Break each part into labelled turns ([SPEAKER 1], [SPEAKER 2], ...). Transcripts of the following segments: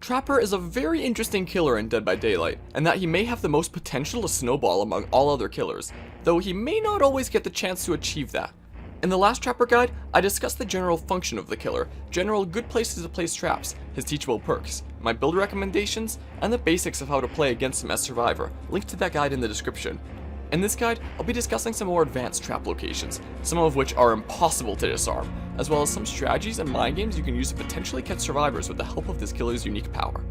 [SPEAKER 1] Trapper is a very interesting killer in Dead by Daylight, and that he may have the most potential to snowball among all other killers, though he may not always get the chance to achieve that. In the last Trapper guide, I discussed the general function of the killer, general good places to place traps, his teachable perks, my build recommendations, and the basics of how to play against him as Survivor, linked to that guide in the description. In this guide, I'll be discussing some more advanced trap locations, some of which are impossible to disarm, as well as some strategies and mind games you can use to potentially catch survivors with the help of this killer's unique power.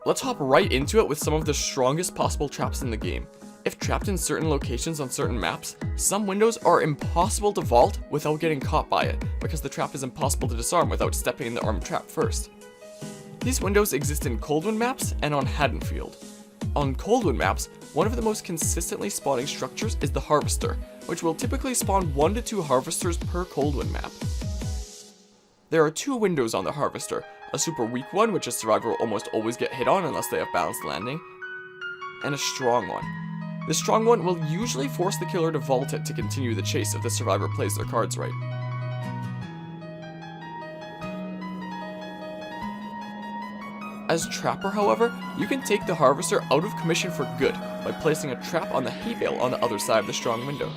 [SPEAKER 1] Let's hop right into it with some of the strongest possible traps in the game. If trapped in certain locations on certain maps, some windows are impossible to vault without getting caught by it, because the trap is impossible to disarm without stepping in the armed trap first. These windows exist in Coldwind maps and on Haddonfield. On Coldwind maps, one of the most consistently spawning structures is the Harvester, which will typically spawn 1 to 2 Harvesters per Coldwind map. There are 2 windows on the Harvester, a super weak one which a survivor will almost always get hit on unless they have balanced landing, and a strong one. The strong one will usually force the killer to vault it to continue the chase if the survivor plays their cards right. As Trapper, however, you can take the Harvester out of commission for good by placing a trap on the hay bale on the other side of the strong window.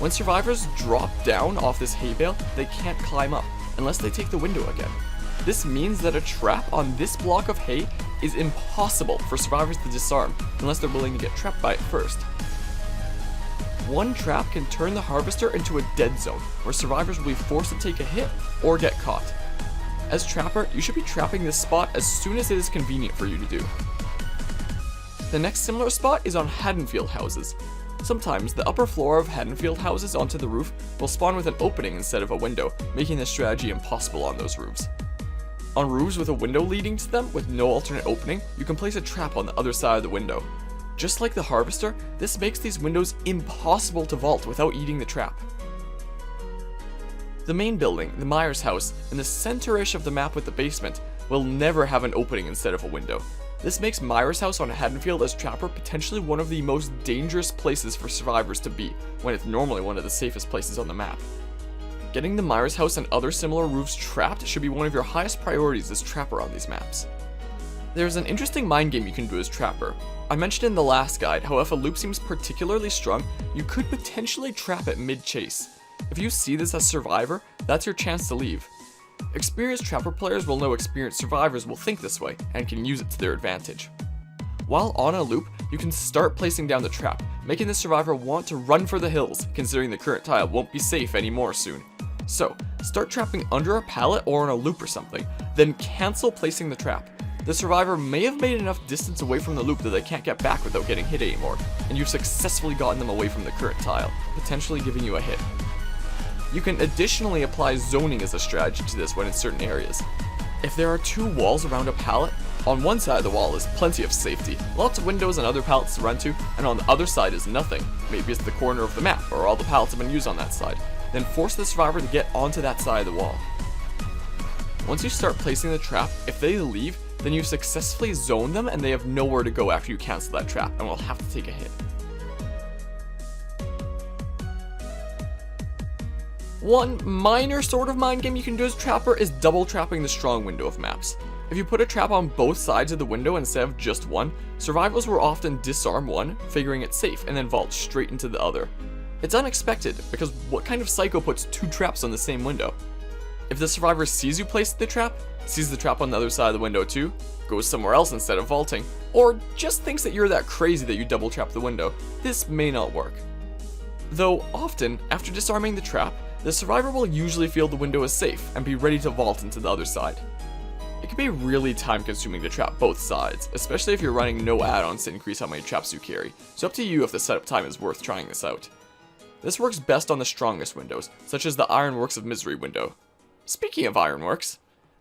[SPEAKER 1] When survivors drop down off this hay bale, they can't climb up unless they take the window again. This means that a trap on this block of hay is impossible for survivors to disarm unless they're willing to get trapped by it first. One trap can turn the Harvester into a dead zone, where survivors will be forced to take a hit or get caught. As Trapper, you should be trapping this spot as soon as it is convenient for you to do. The next similar spot is on Haddonfield houses. Sometimes the upper floor of Haddonfield houses onto the roof will spawn with an opening instead of a window, making this strategy impossible on those roofs. On roofs with a window leading to them with no alternate opening, you can place a trap on the other side of the window. Just like the Harvester, this makes these windows impossible to vault without eating the trap. The main building, the Myers house, in the center-ish of the map with the basement, will never have an opening instead of a window. This makes Myers house on Haddonfield as Trapper potentially one of the most dangerous places for survivors to be, when it's normally one of the safest places on the map. Getting the Myers house and other similar roofs trapped should be one of your highest priorities as Trapper on these maps. There's an interesting mind game you can do as Trapper. I mentioned in the last guide how if a loop seems particularly strong, you could potentially trap it mid-chase. If you see this as Survivor, that's your chance to leave. Experienced Trapper players will know experienced survivors will think this way and can use it to their advantage. While on a loop, you can start placing down the trap, making the survivor want to run for the hills, considering the current tile won't be safe anymore soon. So, start trapping under a pallet or on a loop or something, then cancel placing the trap. The survivor may have made enough distance away from the loop that they can't get back without getting hit anymore, and you've successfully gotten them away from the current tile, potentially giving you a hit. You can additionally apply zoning as a strategy to this when in certain areas. If there are 2 walls around a pallet, on one side of the wall is plenty of safety, lots of windows and other pallets to run to, and on the other side is nothing. Maybe it's the corner of the map, or all the pallets have been used on that side. Then force the survivor to get onto that side of the wall. Once you start placing the trap, if they leave, then you successfully zone them and they have nowhere to go after you cancel that trap and will have to take a hit. One minor sort of mind game you can do as Trapper is double trapping the strong window of maps. If you put a trap on both sides of the window instead of just one, survivors will often disarm one, figuring it safe, and then vault straight into the other. It's unexpected, because what kind of psycho puts 2 traps on the same window? If the survivor sees you place the trap, sees the trap on the other side of the window too, goes somewhere else instead of vaulting, or just thinks that you're that crazy that you double trap the window, this may not work. Though often, after disarming the trap, the survivor will usually feel the window is safe and be ready to vault into the other side. It can be really time consuming to trap both sides, especially if you're running no add-ons to increase how many traps you carry, so up to you if the setup time is worth trying this out. This works best on the strongest windows, such as the Ironworks of Misery window. Speaking of Ironworks,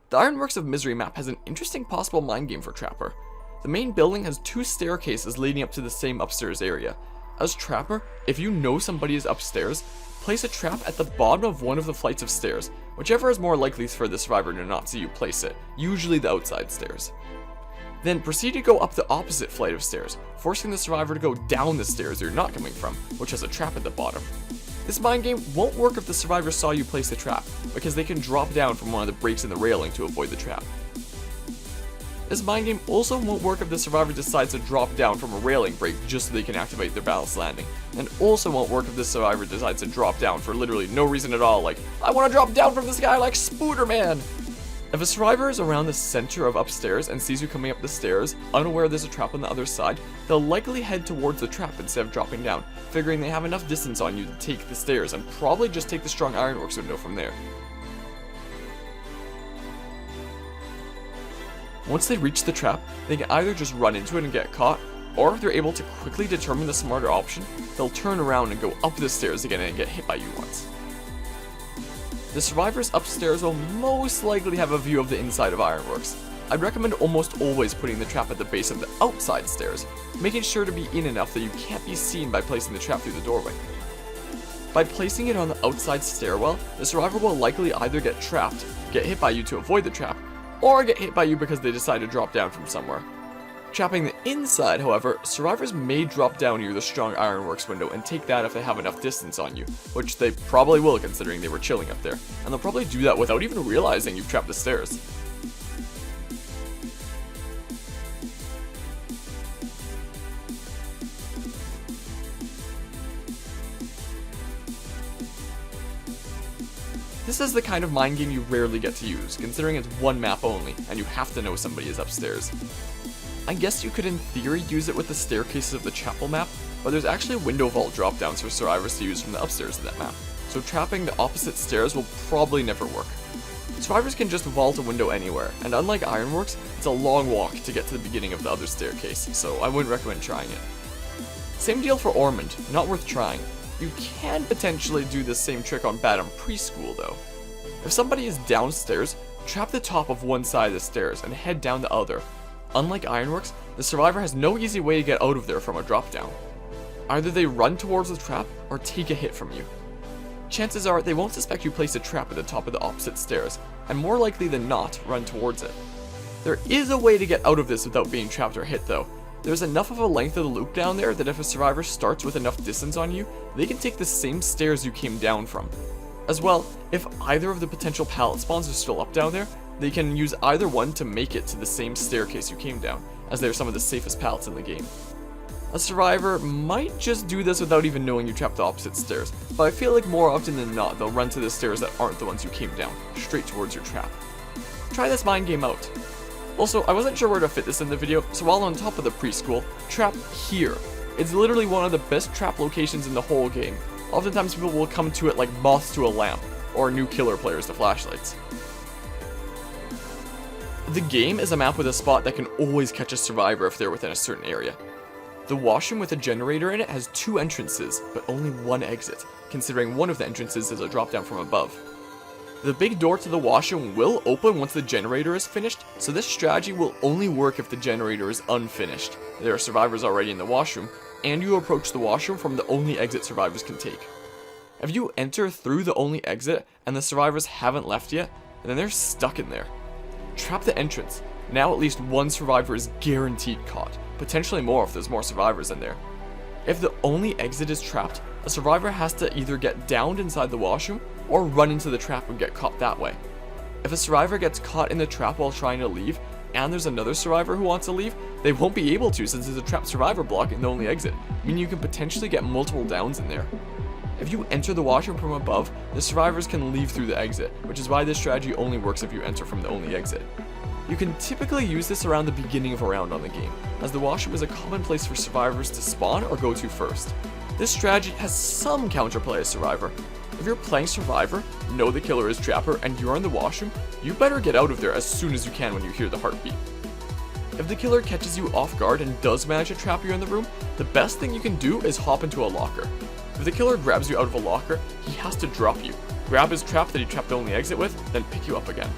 [SPEAKER 1] the Ironworks of Misery map has an interesting possible mind game for Trapper. The main building has 2 staircases leading up to the same upstairs area. As Trapper, if you know somebody is upstairs, place a trap at the bottom of one of the flights of stairs, whichever is more likely for the survivor to not see you place it, usually the outside stairs. Then proceed to go up the opposite flight of stairs, forcing the survivor to go down the stairs you're not coming from, which has a trap at the bottom. This mind game won't work if the survivor saw you place the trap, because they can drop down from one of the breaks in the railing to avoid the trap. This mind game also won't work if the survivor decides to drop down from a railing break just so they can activate their balanced landing, and also won't work if the survivor decides to drop down for literally no reason at all, like, I want to drop down from this guy like Spooderman! If a survivor is around the center of upstairs and sees you coming up the stairs, unaware there's a trap on the other side, they'll likely head towards the trap instead of dropping down, figuring they have enough distance on you to take the stairs and probably just take the strong Ironworks window from there. Once they reach the trap, they can either just run into it and get caught, or if they're able to quickly determine the smarter option, they'll turn around and go up the stairs again and get hit by you once. The survivors upstairs will most likely have a view of the inside of Ironworks. I'd recommend almost always putting the trap at the base of the outside stairs, making sure to be in enough that you can't be seen by placing the trap through the doorway. By placing it on the outside stairwell, the survivor will likely either get trapped, get hit by you to avoid the trap, or get hit by you because they decide to drop down from somewhere. Trapping the inside, however, survivors may drop down near the strong Ironworks window and take that if they have enough distance on you, which they probably will considering they were chilling up there, and they'll probably do that without even realizing you've trapped the stairs. This is the kind of mind game you rarely get to use, considering it's one map only, and you have to know somebody is upstairs. I guess you could in theory use it with the staircases of the chapel map, but there's actually window vault dropdowns for survivors to use from the upstairs of that map, so trapping the opposite stairs will probably never work. Survivors can just vault a window anywhere, and unlike Ironworks, it's a long walk to get to the beginning of the other staircase, so I wouldn't recommend trying it. Same deal for Ormond, not worth trying. You can potentially do this same trick on Badham Preschool though. If somebody is downstairs, trap the top of one side of the stairs and head down the other. Unlike Ironworks, the survivor has no easy way to get out of there from a drop down. Either they run towards the trap or take a hit from you. Chances are they won't suspect you placed a trap at the top of the opposite stairs, and more likely than not, run towards it. There is a way to get out of this without being trapped or hit though. There's enough of a length of the loop down there that if a survivor starts with enough distance on you, they can take the same stairs you came down from. As well, if either of the potential pallet spawns are still up down there, they can use either one to make it to the same staircase you came down, as they're some of the safest pallets in the game. A survivor might just do this without even knowing you trapped the opposite stairs, but I feel like more often than not they'll run to the stairs that aren't the ones you came down, straight towards your trap. Try this mind game out. Also, I wasn't sure where to fit this in the video, so while on top of the preschool, trap here. It's literally one of the best trap locations in the whole game. Oftentimes people will come to it like moths to a lamp, or new killer players to flashlights. The game is a map with a spot that can always catch a survivor if they're within a certain area. The washroom with a generator in it has 2 entrances, but only 1 exit, considering one of the entrances is a drop down from above. The big door to the washroom will open once the generator is finished, so this strategy will only work if the generator is unfinished. There are survivors already in the washroom, and you approach the washroom from the only exit survivors can take. If you enter through the only exit and the survivors haven't left yet, then they're stuck in there. Trap the entrance. Now at least 1 survivor is guaranteed caught, potentially more if there's more survivors in there. If the only exit is trapped, a survivor has to either get downed inside the washroom or run into the trap and get caught that way. If a survivor gets caught in the trap while trying to leave, and there's another survivor who wants to leave, they won't be able to since there's a trapped survivor blocking the only exit, meaning you can potentially get multiple downs in there. If you enter the washroom from above, the survivors can leave through the exit, which is why this strategy only works if you enter from the only exit. You can typically use this around the beginning of a round on the game, as the washroom is a common place for survivors to spawn or go to first. This strategy has some counterplay as survivor. If you're playing survivor, know the killer is trapper, and you're in the washroom, you better get out of there as soon as you can when you hear the heartbeat. If the killer catches you off guard and does manage to trap you in the room, the best thing you can do is hop into a locker. If the killer grabs you out of a locker, he has to drop you, grab his trap that he trapped the only exit with, then pick you up again.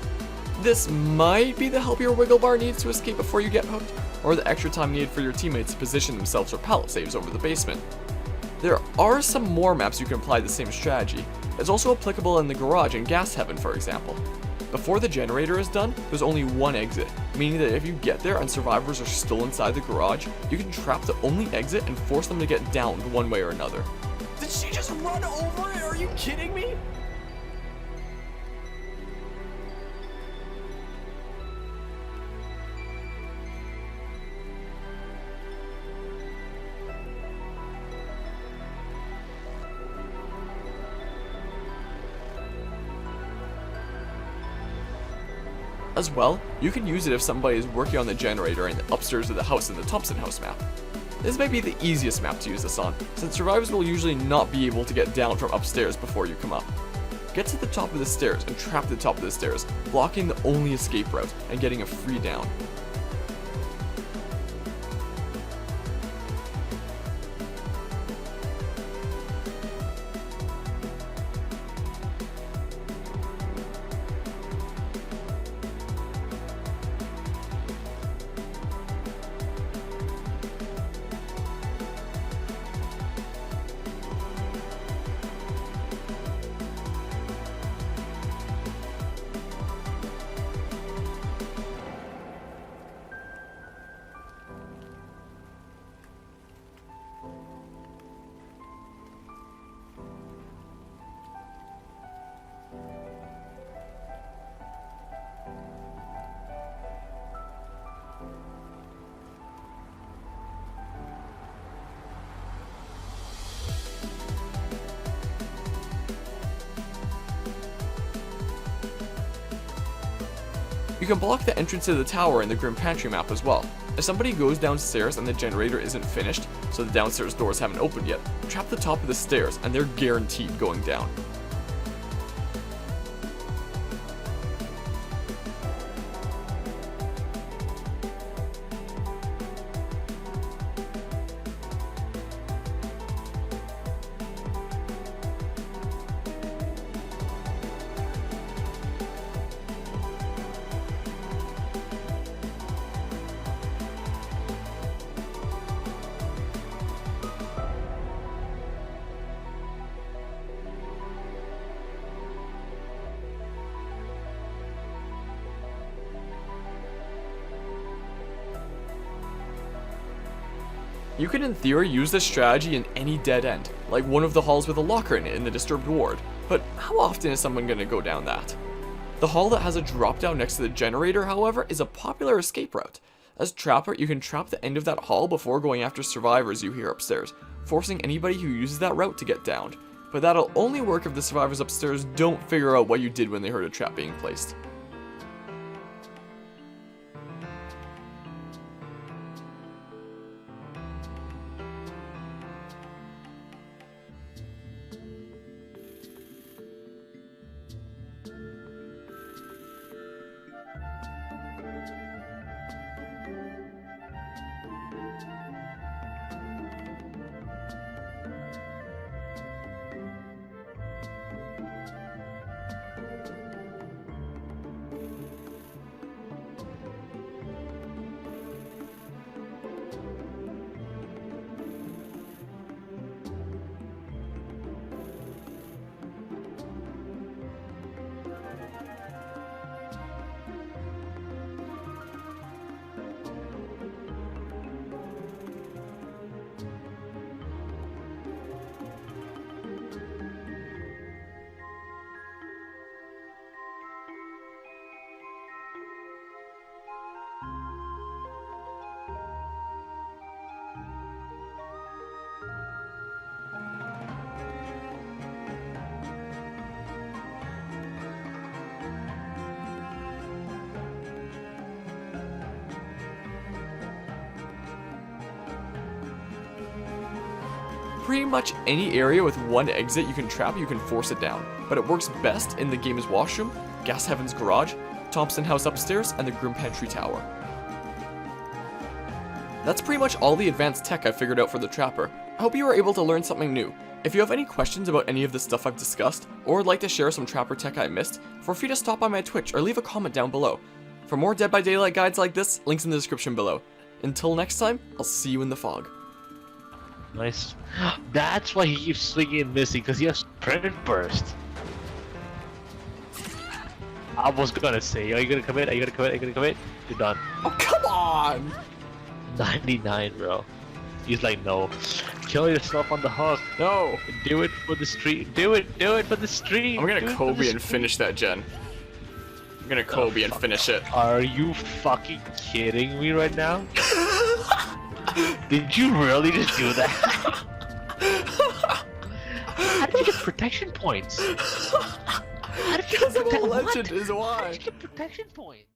[SPEAKER 1] This might be the help your wiggle bar needs to escape before you get hooked, or the extra time needed for your teammates to position themselves for pallet saves over the basement. There are some more maps you can apply the same strategy. It's also applicable in the garage and Gas Heaven, for example. Before the generator is done, there's only one exit, meaning that if you get there and survivors are still inside the garage, you can trap the only exit and force them to get downed one way or another. Did she just run over it? Are you kidding me? As well, you can use it if somebody is working on the generator in the upstairs of the house in the Thompson house map. This may be the easiest map to use this on, since survivors will usually not be able to get down from upstairs before you come up. Get to the top of the stairs and trap the top of the stairs, blocking the only escape route and getting a free down. You can block the entrance to the tower in the Grim Pantry map as well. If somebody goes downstairs and the generator isn't finished, so the downstairs doors haven't opened yet, trap the top of the stairs and they're guaranteed going down. You can in theory use this strategy in any dead end, like one of the halls with a locker in it in the disturbed ward, but how often is someone going to go down that? The hall that has a drop down next to the generator, however, is a popular escape route. As Trapper, you can trap the end of that hall before going after survivors you hear upstairs, forcing anybody who uses that route to get downed, but that'll only work if the survivors upstairs don't figure out what you did when they heard a trap being placed. Pretty much any area with one exit you can trap, you can force it down, but it works best in the game's washroom, Gas Heaven's garage, Thompson house upstairs, and the Grim Pantry tower. That's pretty much all the advanced tech I've figured out for the Trapper. I hope you were able to learn something new. If you have any questions about any of the stuff I've discussed, or would like to share some Trapper tech I missed, feel free to stop by my Twitch or leave a comment down below. For more Dead by Daylight guides like this, links in the description below. Until next time, I'll see you in the fog.
[SPEAKER 2] Nice. That's why he keeps swinging and missing, because he has Sprint Burst. I was gonna say, are you gonna commit? Are you gonna commit? Are you gonna commit? You're done.
[SPEAKER 1] Oh, come on!
[SPEAKER 2] 99, bro. He's like, no. Kill yourself on the hook.
[SPEAKER 1] No!
[SPEAKER 2] Do it for the street. Do it for the street.
[SPEAKER 1] I'm gonna Kobe and finish that gen. I'm gonna Kobe and finish it.
[SPEAKER 2] Are you fucking kidding me right now? Did you really just do that? How did you get protection points? How did you
[SPEAKER 1] Because
[SPEAKER 2] get
[SPEAKER 1] I'm a legend is why.
[SPEAKER 2] How did you get protection points?